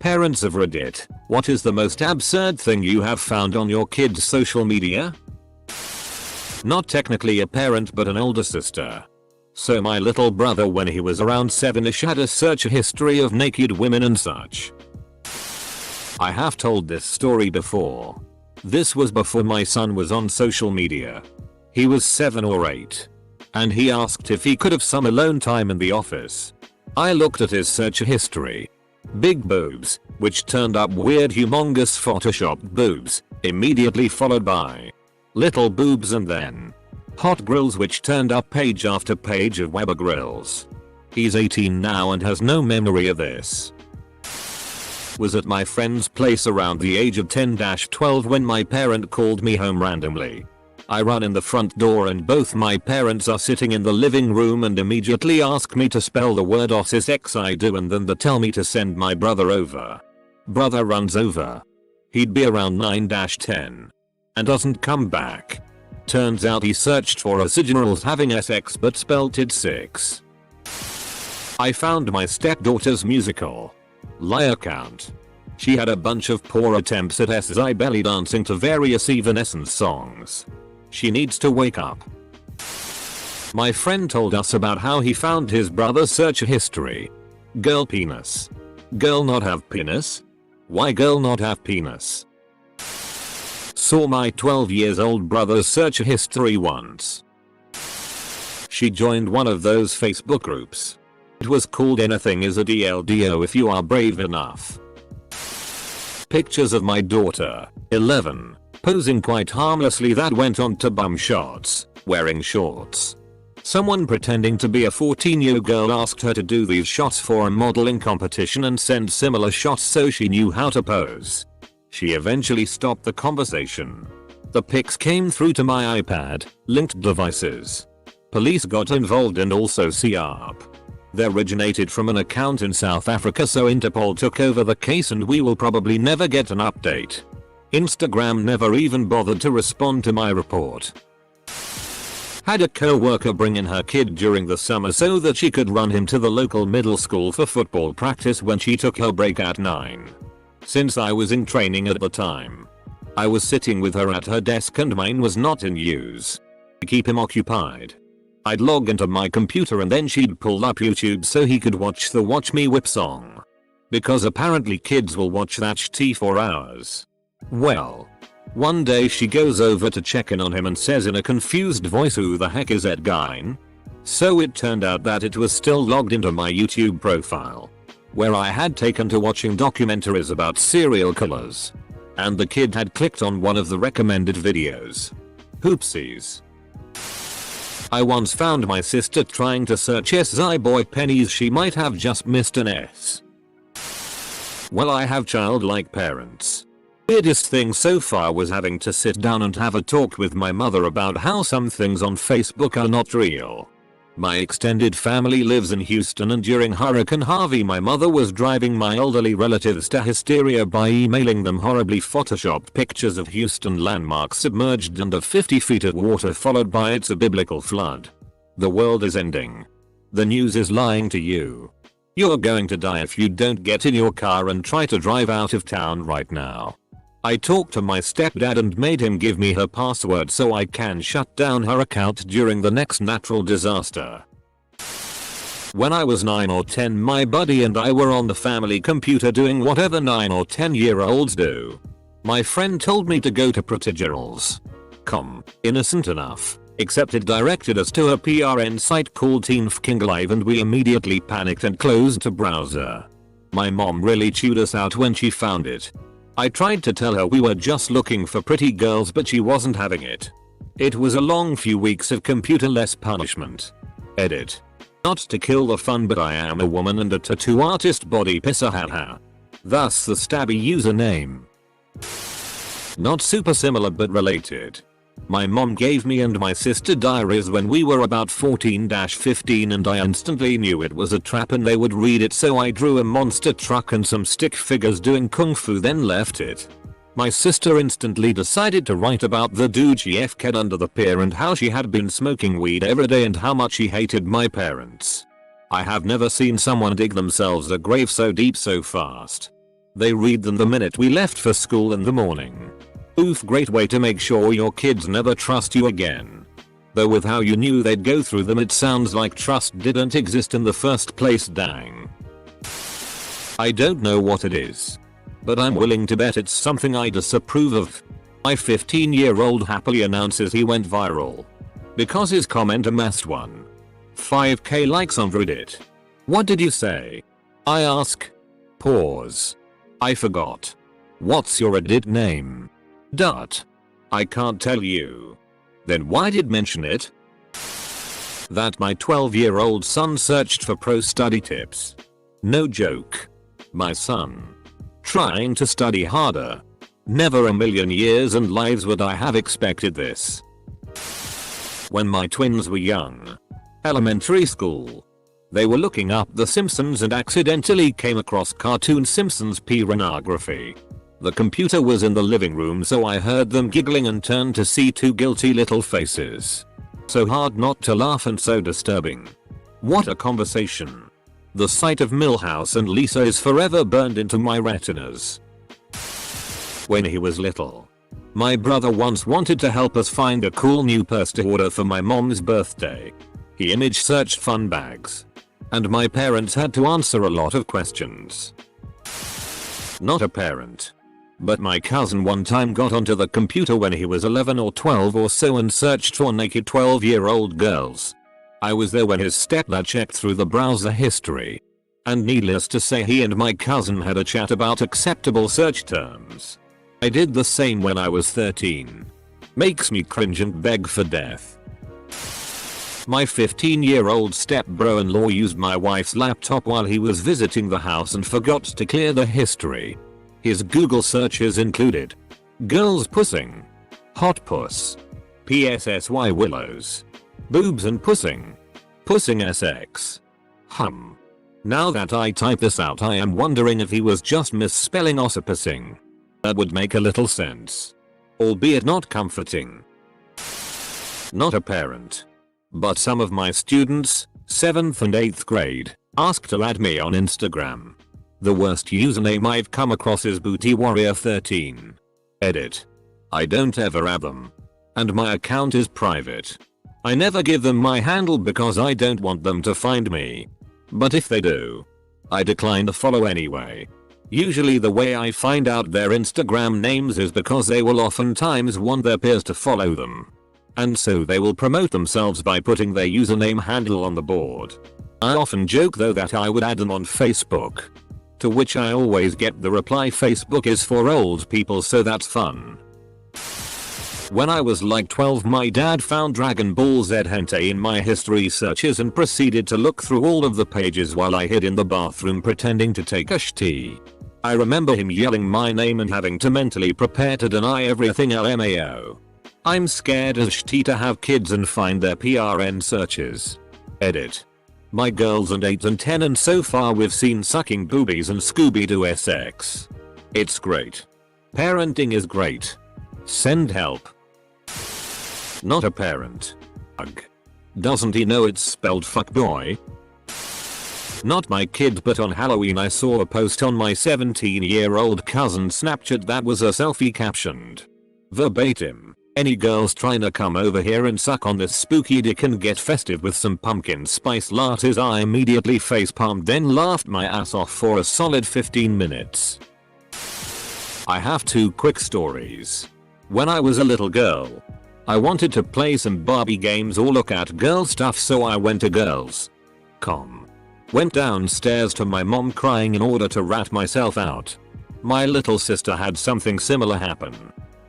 Parents of Reddit, what is the most absurd thing you have found on your kid's social media? Not technically a parent but an older sister. So my little brother when he was around 7ish had a search history of naked women and such. I have told this story before. This was before my son was on social media. He was 7 or 8. And he asked if he could have some alone time in the office. I looked at his search history. Big boobs, which turned up weird humongous photoshopped boobs, immediately followed by little boobs and then hot grills, which turned up page after page of Weber grills. He's 18 now and has no memory of this. Was at my friend's place around the age of 10-12 when my parent called me home randomly. I run in the front door and both my parents are sitting in the living room and immediately ask me to spell the word Osis X. I do and then they tell me to send my brother over. Brother runs over. He'd be around 9-10. And doesn't come back. Turns out he searched for originals having SX but spelt it 6. I found my stepdaughter's musical lie account. She had a bunch of poor attempts at SI belly dancing to various Evanescence songs. She needs to wake up. My friend told us about how he found his brother's search history. Girl penis. Girl not have penis? Why girl not have penis? Saw my 12 years old brother's search history once. She joined one of those Facebook groups. It was called Anything is a DLDO if you are brave enough. Pictures of my daughter, 11, posing quite harmlessly that went on to bum shots, wearing shorts. Someone pretending to be a 14-year-old girl asked her to do these shots for a modeling competition and send similar shots so she knew how to pose. She eventually stopped the conversation. The pics came through to my iPad, linked devices. Police got involved and also CARP. They originated from an account in South Africa, so Interpol took over the case and we will probably never get an update. Instagram never even bothered to respond to my report. Had a co-worker bring in her kid during the summer so that she could run him to the local middle school for football practice when she took her break at 9. Since I was in training at the time, I was sitting with her at her desk and mine was not in use. To keep him occupied, I'd log into my computer and then she'd pull up YouTube so he could watch the Watch Me Whip song. Because apparently kids will watch that shit for hours. Well, one day she goes over to check in on him and says in a confused voice, "Who the heck is that guy?" So it turned out that it was still logged into my YouTube profile, where I had taken to watching documentaries about serial killers. And the kid had clicked on one of the recommended videos. Oopsies. I once found my sister trying to search SI boy pennies. She might have just missed an S. Well, I have childlike parents. Weirdest thing so far was having to sit down and have a talk with my mother about how some things on Facebook are not real. My extended family lives in Houston and during Hurricane Harvey my mother was driving my elderly relatives to hysteria by emailing them horribly photoshopped pictures of Houston landmarks submerged under 50 feet of water followed by "It's a biblical flood. The world is ending. The news is lying to you. You're going to die if you don't get in your car and try to drive out of town right now." I talked to my stepdad and made him give me her password so I can shut down her account during the next natural disaster. When I was 9 or 10, my buddy and I were on the family computer doing whatever 9 or 10-year-olds do. My friend told me to go to protigirls.com, innocent enough, except it directed us to a PRN site called Teen Fucking Live and we immediately panicked and closed the browser. My mom really chewed us out when she found it. I tried to tell her we were just looking for pretty girls but she wasn't having it. It was a long few weeks of computer-less punishment. Edit. Not to kill the fun, but I am a woman and a tattoo artist, body pisser, haha. Thus the stabby username. Not super similar but related. My mom gave me and my sister diaries when we were about 14-15 and I instantly knew it was a trap and they would read it, so I drew a monster truck and some stick figures doing kung fu then left it. My sister instantly decided to write about the dude she FK'd under the pier and how she had been smoking weed every day and how much she hated my parents. I have never seen someone dig themselves a grave so deep so fast. They read them the minute we left for school in the morning. Oof, great way to make sure your kids never trust you again. Though with how you knew they'd go through them, it sounds like trust didn't exist in the first place. Dang. I don't know what it is, but I'm willing to bet it's something I disapprove of. My 15-year-old happily announces he went viral because his comment amassed 1.5k likes on Reddit. What did you say? I ask. Pause. I forgot. What's your Reddit name? Dot. I can't tell you. Then why did mention it? That my 12-year-old son searched for pro study tips. No joke. My son. Trying to study harder. Never a million years and lives would I have expected this. When my twins were young. Elementary school. They were looking up The Simpsons and accidentally came across cartoon Simpsons pornography. The computer was in the living room, so I heard them giggling and turned to see two guilty little faces. So hard not to laugh and so disturbing. What a conversation. The sight of Milhouse and Lisa is forever burned into my retinas. When he was little, my brother once wanted to help us find a cool new purse to order for my mom's birthday. He image searched fun bags, and my parents had to answer a lot of questions. Not a parent, but my cousin one time got onto the computer when he was 11 or 12 or so and searched for naked 12-year-old girls. I was there when his stepdad checked through the browser history. And needless to say, he and my cousin had a chat about acceptable search terms. I did the same when I was 13. Makes me cringe and beg for death. My 15-year-old step-bro-in-law used my wife's laptop while he was visiting the house and forgot to clear the history. His Google searches included girls pussing, hot puss, PSSY willows, boobs and pussing, pussing SX. Now that I type this out, I am wondering if he was just misspelling ossipusing. That would make a little sense, albeit not comforting. Not a parent, but some of my students, 7th and 8th grade, asked to add me on Instagram. The worst username I've come across is BootyWarrior13. Edit. I don't ever add them. And my account is private. I never give them my handle because I don't want them to find me. But if they do, I decline to follow anyway. Usually the way I find out their Instagram names is because they will oftentimes want their peers to follow them. And so they will promote themselves by putting their username handle on the board. I often joke though that I would add them on Facebook. To which I always get the reply, Facebook is for old people, so that's fun. When I was like 12, my dad found Dragon Ball Z hentai in my history searches and proceeded to look through all of the pages while I hid in the bathroom pretending to take a shitty. I remember him yelling my name and having to mentally prepare to deny everything. LMAO. I'm scared as shitty to have kids and find their PRN searches. Edit. My girls are 8 and 10 and so far we've seen sucking boobies and Scooby-Doo SX. It's great. Parenting is great. Send help. Not a parent. Ugh. Doesn't he know it's spelled fuckboy? Not my kid, but on Halloween I saw a post on my 17-year-old cousin's Snapchat that was a selfie captioned verbatim, "Any girls trying to come over here and suck on this spooky dick and get festive with some pumpkin spice lattes?" I immediately facepalmed, then laughed my ass off for a solid 15 minutes. I have 2 quick stories. When I was a little girl, I wanted to play some Barbie games or look at girl stuff, so I went to girls.com. Went downstairs to my mom crying in order to rat myself out. My little sister had something similar happen.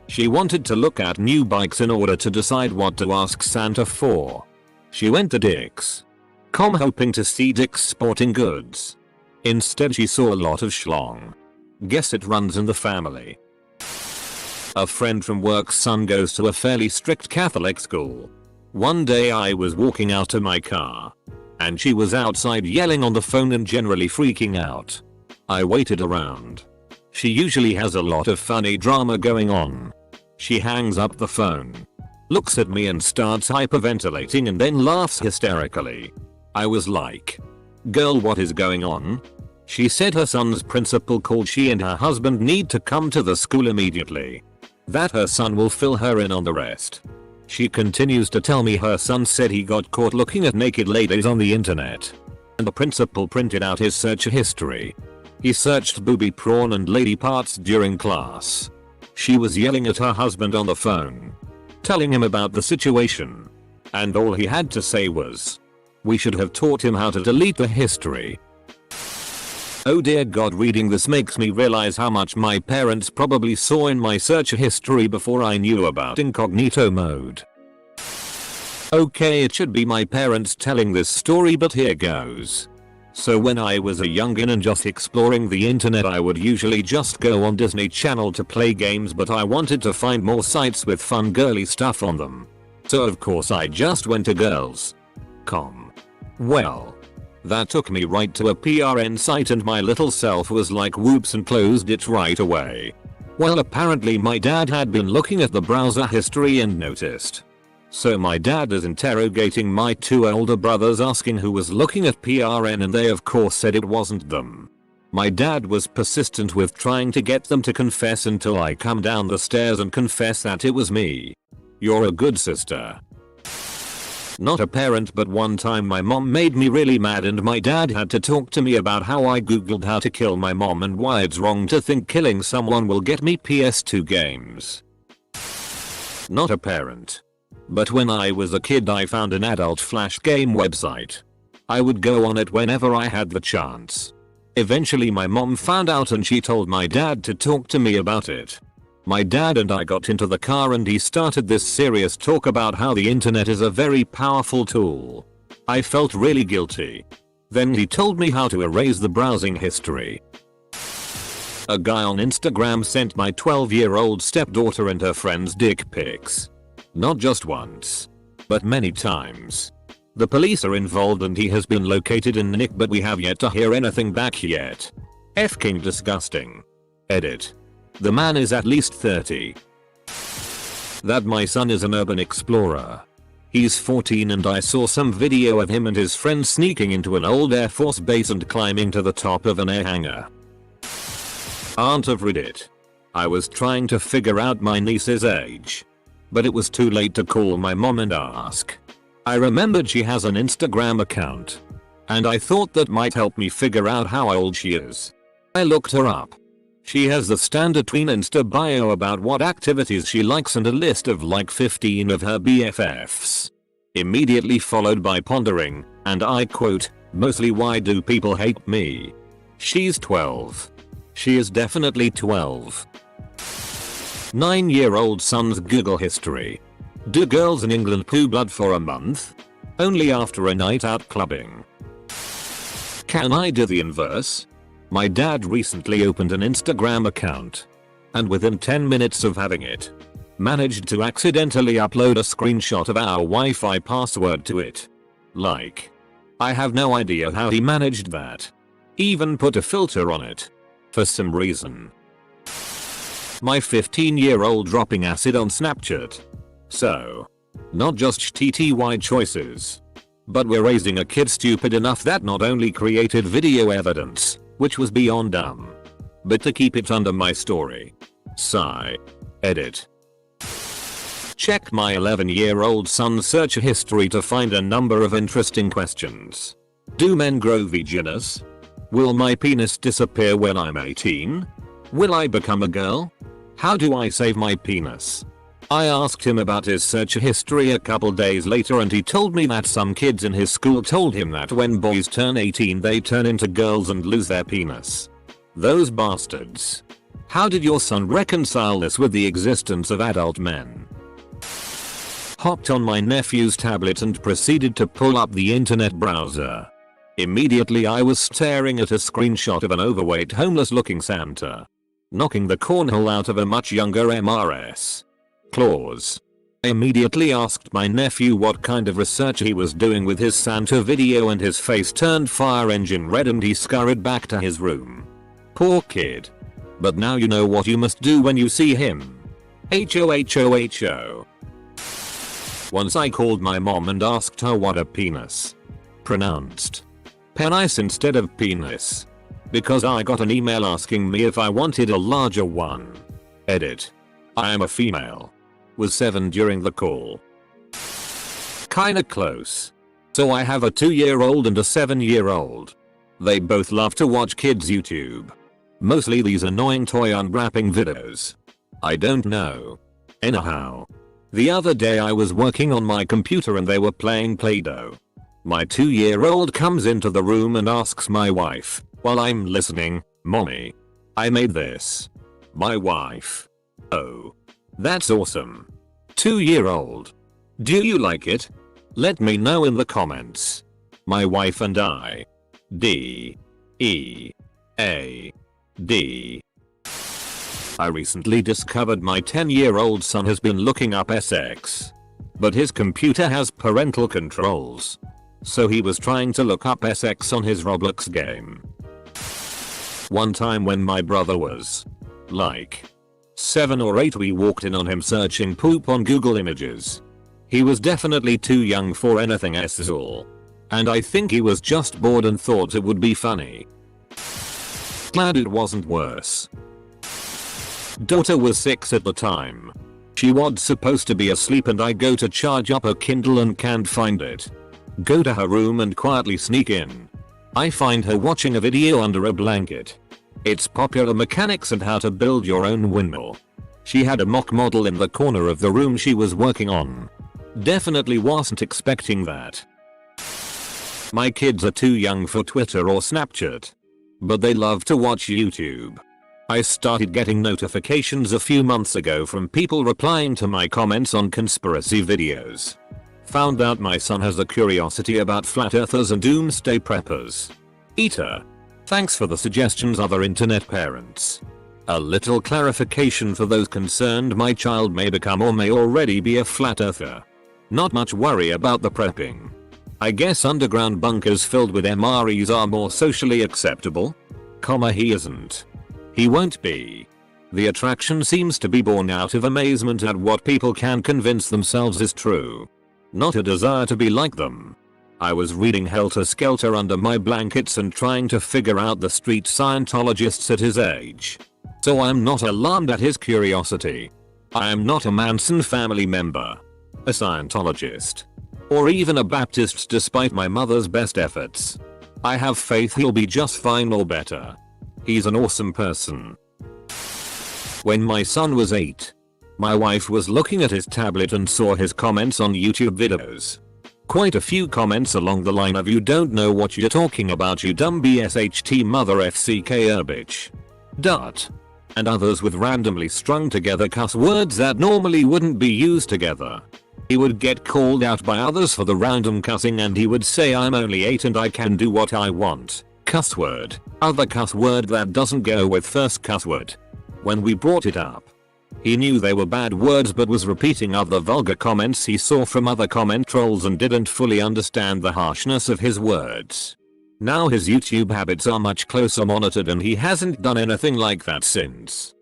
She wanted to look at new bikes in order to decide what to ask Santa for. She went to Dick's.com hoping to see Dick's Sporting Goods. Instead she saw a lot of schlong. Guess it runs in the family. A friend from work's son goes to a fairly strict Catholic school. One day I was walking out to my car, and she was outside yelling on the phone and generally freaking out. I waited around. She usually has a lot of funny drama going on. She hangs up the phone, looks at me and starts hyperventilating and then laughs hysterically. I was like, "Girl, what is going on?" She said her son's principal called she and her husband need to come to the school immediately. That her son will fill her in on the rest. She continues to tell me her son said he got caught looking at naked ladies on the internet. And the principal printed out his search history. He searched booby prawn and lady parts during class. She was yelling at her husband on the phone, telling him about the situation. And all he had to say was, "We should have taught him how to delete the history." Oh dear God, reading this makes me realize how much my parents probably saw in my search history before I knew about incognito mode. Okay, it should be my parents telling this story, but here goes. So when I was a youngin' and just exploring the internet, I would usually just go on Disney Channel to play games, but I wanted to find more sites with fun girly stuff on them. So of course I just went to girls.com. Well, that took me right to a PRN site and my little self was like whoops and closed it right away. Well, apparently my dad had been looking at the browser history and noticed. So my dad is interrogating my two older brothers, asking who was looking at PRN, and they of course said it wasn't them. My dad was persistent with trying to get them to confess until I come down the stairs and confess that it was me. You're a good sister. Not a parent, but one time my mom made me really mad and my dad had to talk to me about how I googled how to kill my mom and why it's wrong to think killing someone will get me PS2 games. Not a parent. But when I was a kid I found an adult flash game website. I would go on it whenever I had the chance. Eventually my mom found out and she told my dad to talk to me about it. My dad and I got into the car and he started this serious talk about how the internet is a very powerful tool. I felt really guilty. Then he told me how to erase the browsing history. A guy on Instagram sent my 12-year-old stepdaughter and her friends dick pics. Not just once, but many times. The police are involved and he has been located in Nick, but we have yet to hear anything back yet. F-king disgusting. Edit. The man is at least 30. That my son is an urban explorer. He's 14 and I saw some video of him and his friends sneaking into an old Air Force base and climbing to the top of an air hangar. Aunt of Reddit. I was trying to figure out my niece's age, but it was too late to call my mom and ask. I remembered she has an Instagram account, and I thought that might help me figure out how old she is. I looked her up. She has the standard tween Insta bio about what activities she likes and a list of like 15 of her BFFs. Immediately followed by pondering, and I quote, "Mostly why do people hate me?" She's 12. She is definitely 12. 9-year-old son's Google history. Do girls in England poo blood for a month? Only after a night out clubbing. Can I do the inverse? My dad recently opened an Instagram account, and within 10 minutes of having it, managed to accidentally upload a screenshot of our Wi-Fi password to it. Like, I have no idea how he managed that. Even put a filter on it. For some reason. My 15-year-old dropping acid on Snapchat. So, not just TTY choices, but we're raising a kid stupid enough that not only created video evidence, which was beyond dumb, but to keep it under my story. Sigh. Edit. Check my 11-year-old son's search history to find a number of interesting questions. Do men grow vaginas? Will my penis disappear when I'm 18? Will I become a girl? How do I save my penis? I asked him about his search history a couple days later and he told me that some kids in his school told him that when boys turn 18 they turn into girls and lose their penis. Those bastards. How did your son reconcile this with the existence of adult men? Hopped on my nephew's tablet and proceeded to pull up the internet browser. Immediately I was staring at a screenshot of an overweight homeless looking Santa knocking the cornhole out of a much younger MRS. Claus. I immediately asked my nephew what kind of research he was doing with his Santa video and his face turned fire engine red and he scurried back to his room. Poor kid. But now you know what you must do when you see him. HOHOHO. Once I called my mom and asked her what a penis. Pronounced. Penis instead of penis. because I got an email asking me if I wanted a larger one. Edit. I am a female. Was 7 during the call. Kinda close. So I have a 2-year-old and a 7-year-old. They both love to watch kids YouTube. Mostly these annoying toy unwrapping videos. I don't know. Anyhow. The other day I was working on my computer and they were playing Play-Doh. My 2-year-old comes into the room and asks my wife, while I'm listening, "Mommy, I made this." My wife. "Oh. That's awesome. 2-year-old. Do you like it? Let me know in the comments." My wife and I. D. E. A. D. I recently discovered my 10-year-old son has been looking up SX. But his computer has parental controls. So he was trying to look up SX on his Roblox game. One time when my brother was like 7 or 8, we walked in on him searching poop on Google Images. He was definitely too young for anything at all. And I think he was just bored and thought it would be funny. Glad it wasn't worse. Daughter was 6 at the time. She was supposed to be asleep and I go to charge up her Kindle and can't find it. Go to her room and quietly sneak in. I find her watching a video under a blanket. It's Popular Mechanics and how to build your own windmill. She had a mock model in the corner of the room she was working on. Definitely wasn't expecting that. My kids are too young for Twitter or Snapchat. But they love to watch YouTube. I started getting notifications a few months ago from people replying to my comments on conspiracy videos. Found out my son has a curiosity about flat earthers and doomsday preppers. Eater. Thanks for the suggestions, other internet parents. A little clarification for those concerned: my child may become or may already be a flat earther. Not much worry about the prepping. I guess underground bunkers filled with MREs are more socially acceptable? He isn't. He won't be. The attraction seems to be born out of amazement at what people can convince themselves is true. Not a desire to be like them. I was reading Helter Skelter under my blankets and trying to figure out the street Scientologists at his age. So I'm not alarmed at his curiosity. I am not a Manson family member, a Scientologist, or even a Baptist despite my mother's best efforts. I have faith he'll be just fine or better. He's an awesome person. When my son was 8, my wife was looking at his tablet and saw his comments on YouTube videos. Quite a few comments along the line of "You don't know what you're talking about, you dumb BSHT mother FCK bitch." And others with randomly strung together cuss words that normally wouldn't be used together. He would get called out by others for the random cussing and he would say, "I'm only 8 and I can do what I want." Cuss word. Other cuss word that doesn't go with first cuss word. When we brought it up, he knew they were bad words but was repeating other vulgar comments he saw from other comment trolls and didn't fully understand the harshness of his words. Now his YouTube habits are much closer monitored and he hasn't done anything like that since.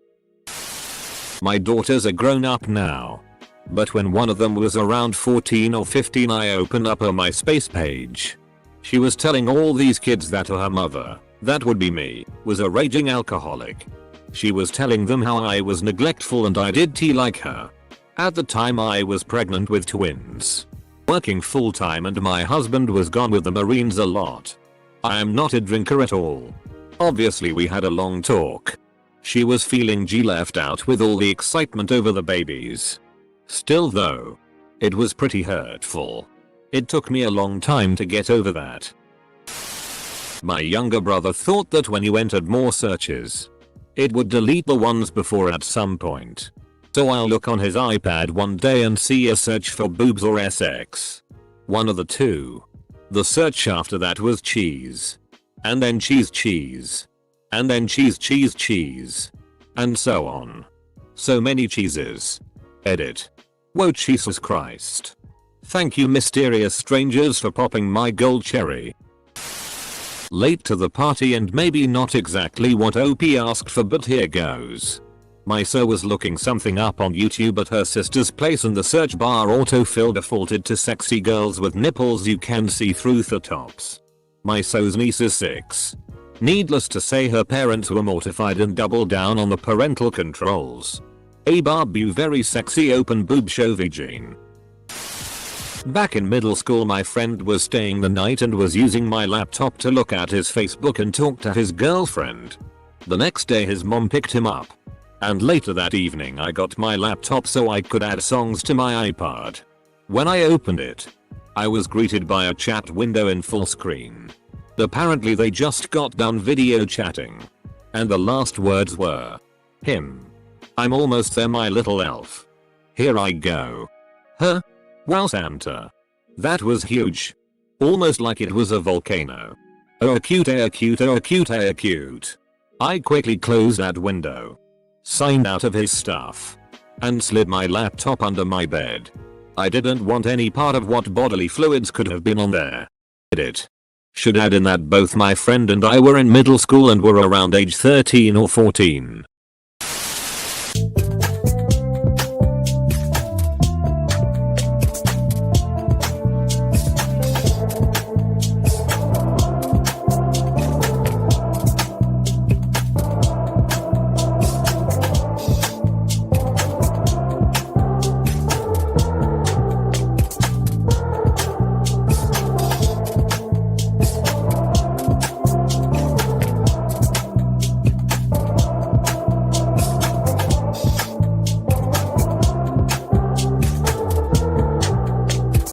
My daughters are grown up now. But when one of them was around 14 or 15 I opened up her MySpace page. She was telling all these kids that her mother, that would be me, was a raging alcoholic. She was telling them how I was neglectful and I did tea like her. At the time I was pregnant with twins, working full time and my husband was gone with the Marines a lot. I am not a drinker at all. Obviously we had a long talk. She was feeling left out with all the excitement over the babies. Still though, it was pretty hurtful. It took me a long time to get over that. My younger brother thought that when you entered more searches, it would delete the ones before at some point. So I'll look on his iPad one day and see a search for boobs or SX. One of the two. The search after that was cheese. And then cheese. And then cheese. And so on. So many cheeses. Edit. Whoa, Jesus Christ. Thank you mysterious strangers for popping my gold cherry. Late to the party and maybe not exactly what OP asked for, but here goes. My so was looking something up on YouTube at her sister's place and the search bar autofill defaulted to sexy girls with nipples you can see through the tops. My so's niece is 6. Needless to say, her parents were mortified and doubled down on the parental controls. A Barbu very sexy open boob show Jean. Back in middle school, my friend was staying the night and was using my laptop to look at his Facebook and talk to his girlfriend. The next day his mom picked him up. And later that evening I got my laptop so I could add songs to my iPod. When I opened it, I was greeted by a chat window in full screen. Apparently they just got done video chatting. And the last words were, "Him. I'm almost there, my little elf. Here I go." Huh? Wow, Santa. That was huge. Almost like it was a volcano. Oh cute, oh cute, oh cute, oh cute. I quickly closed that window, signed out of his stuff, and slid my laptop under my bed. I didn't want any part of what bodily fluids could have been on there. It should add in that both my friend and I were in middle school and were around age 13 or 14.